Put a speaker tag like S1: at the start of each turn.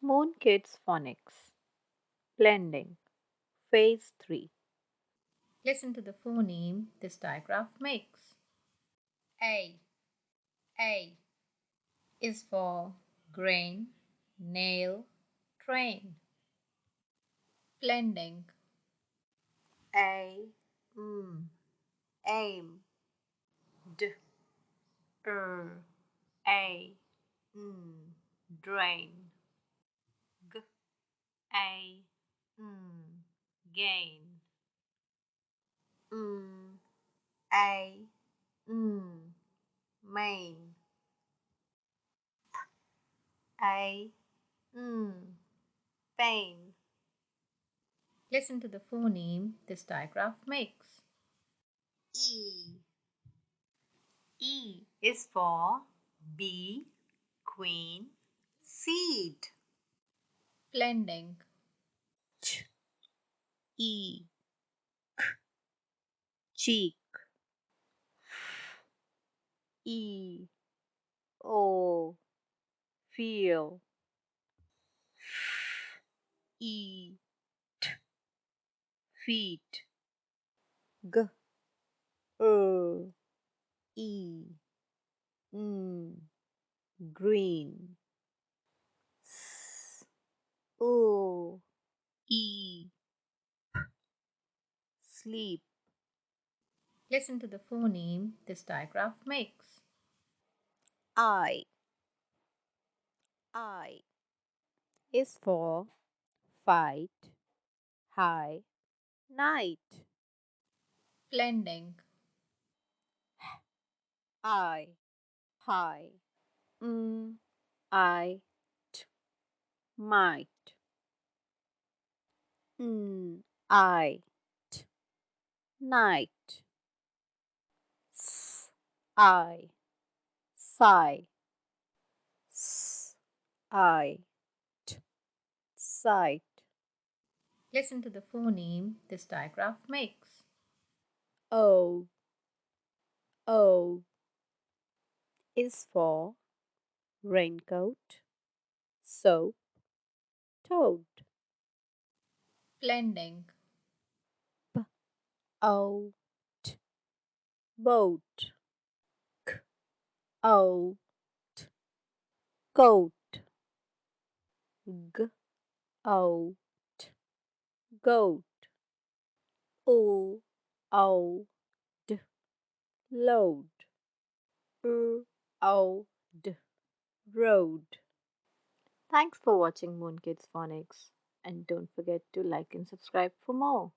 S1: Moon Kids Phonics Blending Phase 3. Listen to the phoneme this digraph makes. A. A is for grain, nail, train. Blending. A. Aim. D. A. Drain. G. A. Gain. A. Main. A. Pain. Listen to the phoneme this digraph makes. E. E is for bee, queen, seed. Blending. Ch. E. Cheek. E. O. Feel. Eat. Feet. G. E. Green. S. O. E. Sleep. Listen to the phoneme this digraph makes. I. I is for fight, high, night. Blending. I. High. I. Might. I. Night. S. I. Sigh. S. I. Sight. Listen to the phoneme this digraph makes. O. O is for raincoat, soap, toad. Blending. B. O. T. Boat. K. O. T. Coat. G. O. T. Goat. O. O. D. Load. O. D. Road. Thanks for watching Moon Kids Phonics, and don't forget to like and subscribe for more.